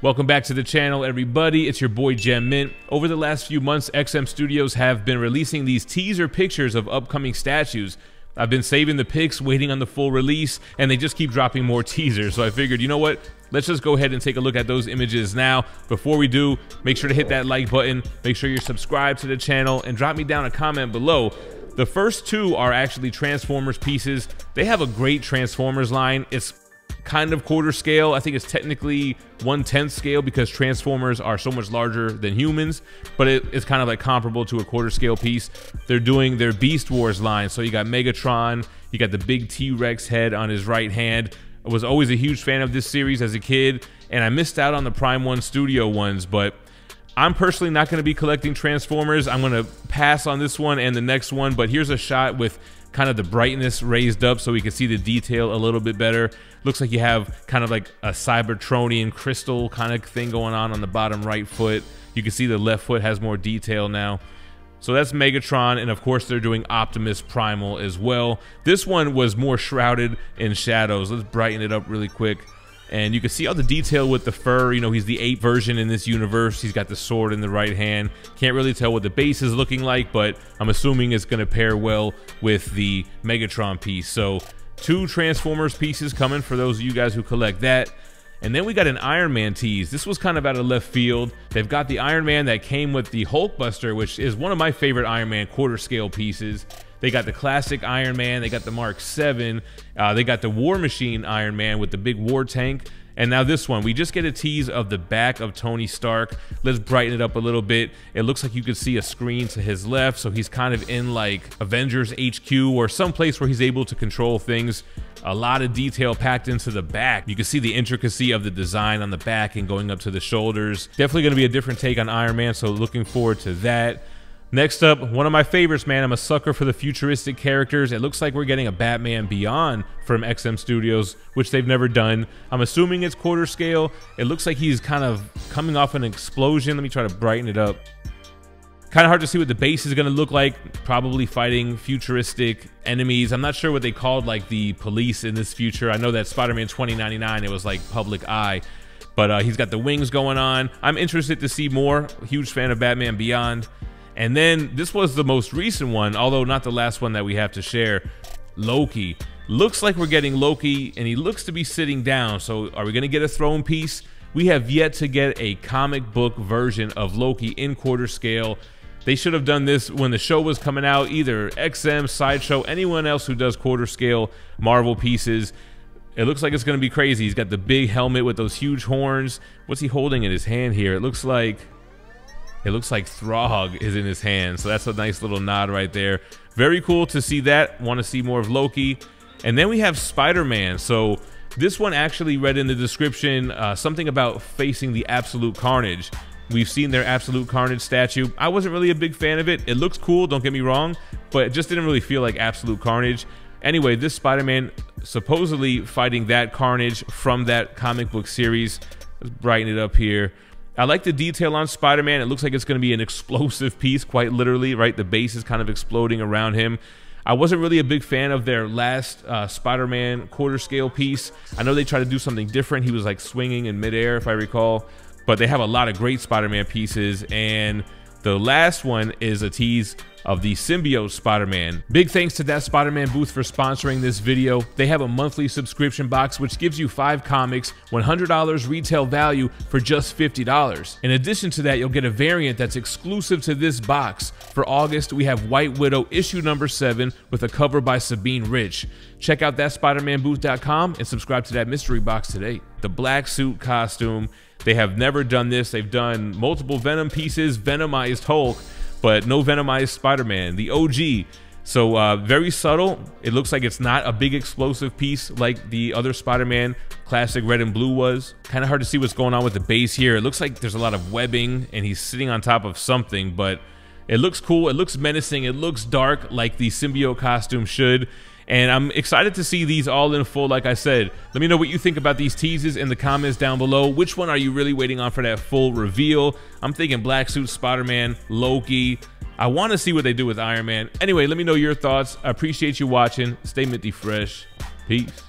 Welcome back to the channel, everybody. It's your boy GemMint. Over the last few months, XM Studios have been releasing these teaser pictures of upcoming statues. I've been saving the pics, waiting on the full release, and they just keep dropping more teasers. So I figured, you know what? Let's just go ahead and take a look at those images now. Before we do, make sure to hit that like button, make sure you're subscribed to the channel, and drop me down a comment below. The first two are actually Transformers pieces. They have a great Transformers line. It's kind of quarter scale. I think it's technically 1/10 scale because Transformers are so much larger than humans, but it's kind of like comparable to a quarter scale piece. They're doing their Beast Wars line. So you got Megatron, you got the big T-Rex head on his right hand. I was always a huge fan of this series as a kid, and I missed out on the Prime 1 Studio ones, but I'm personally not going to be collecting Transformers. I'm going to pass on this one and the next one, but here's a shot with kind of the brightness raised up so we can see the detail a little bit better. Looks like you have kind of like a Cybertronian crystal kind of thing going on the bottom right foot. You can see the left foot has more detail now. So that's Megatron, and of course they're doing Optimus Primal as well. This one was more shrouded in shadows. Let's brighten it up really quick. And you can see all the detail with the fur. You know, he's the ape version in this universe. He's got the sword in the right hand. Can't really tell what the base is looking like, but I'm assuming it's going to pair well with the Megatron piece. So 2 Transformers pieces coming for those of you guys who collect that. And then we got an Iron Man tease. This was kind of out of left field. They've got the Iron Man that came with the Hulkbuster, which is one of my favorite Iron Man quarter scale pieces. They got the classic Iron Man, they got the Mark 7, they got the War Machine Iron Man with the big war tank, and now this one. We just get a tease of the back of Tony Stark. Let's brighten it up a little bit. It looks like you could see a screen to his left, so he's kind of in like Avengers HQ or someplace where he's able to control things. A lot of detail packed into the back. You can see the intricacy of the design on the back and going up to the shoulders. Definitely gonna be a different take on Iron Man, so looking forward to that. Next up, one of my favorites, man. I'm a sucker for the futuristic characters. It looks like we're getting a Batman Beyond from XM Studios, which they've never done. I'm assuming it's quarter scale. It looks like he's kind of coming off an explosion. Let me try to brighten it up. Kind of hard to see what the base is going to look like. Probably fighting futuristic enemies. I'm not sure what they called like the police in this future. I know that Spider-Man 2099, it was like Public Eye. But he's got the wings going on. I'm interested to see more. Huge fan of Batman Beyond. And then this was the most recent one, although not the last one that we have to share. Loki. Looks like we're getting Loki, and he looks to be sitting down. So are we going to get a throne piece? We have yet to get a comic book version of Loki in quarter scale. They should have done this when the show was coming out. Either XM, Sideshow, anyone else who does quarter scale Marvel pieces. It looks like it's going to be crazy. He's got the big helmet with those huge horns. What's he holding in his hand here? It looks like Throg is in his hand, so that's a nice little nod right there. Very cool to see that. Want to see more of Loki. And then we have Spider-Man. So this one actually read in the description something about facing the Absolute Carnage. We've seen their Absolute Carnage statue. I wasn't really a big fan of it. It looks cool, don't get me wrong, but it just didn't really feel like Absolute Carnage. Anyway, this Spider-Man supposedly fighting that Carnage from that comic book series. Let's brighten it up here. I like the detail on Spider-Man. It looks like it's going to be an explosive piece, quite literally, right? The base is kind of exploding around him. I wasn't really a big fan of their last Spider-Man quarter scale piece. I know they tried to do something different. He was like swinging in midair, if I recall. But they have a lot of great Spider-Man pieces, and the last one is a tease of the symbiote Spider-Man. Big thanks to THATSPIDERMANBOOTH for sponsoring this video. They have a monthly subscription box which gives you 5 comics, $100 retail value for just $50. In addition to that, you'll get a variant that's exclusive to this box. For August, we have White Widow issue number 7 with a cover by Sabine Rich. Check out THATSPIDERMANBOOTH.com and subscribe to that mystery box today. The black suit costume. They have never done this. They've done multiple Venom pieces, Venomized Hulk, but no Venomized Spider-Man, the OG. So very subtle. It looks like it's not a big explosive piece like the other Spider-Man classic red and blue was. Kind of hard to see what's going on with the base here. It looks like there's a lot of webbing and he's sitting on top of something, but it looks cool. It looks menacing. It looks dark like the symbiote costume should. And I'm excited to see these all in full, like I said. Let me know what you think about these teases in the comments down below. Which one are you really waiting on for that full reveal? I'm thinking Black Suit Spider-Man, Loki. I want to see what they do with Iron Man. Anyway, let me know your thoughts. I appreciate you watching. Stay minty fresh. Peace.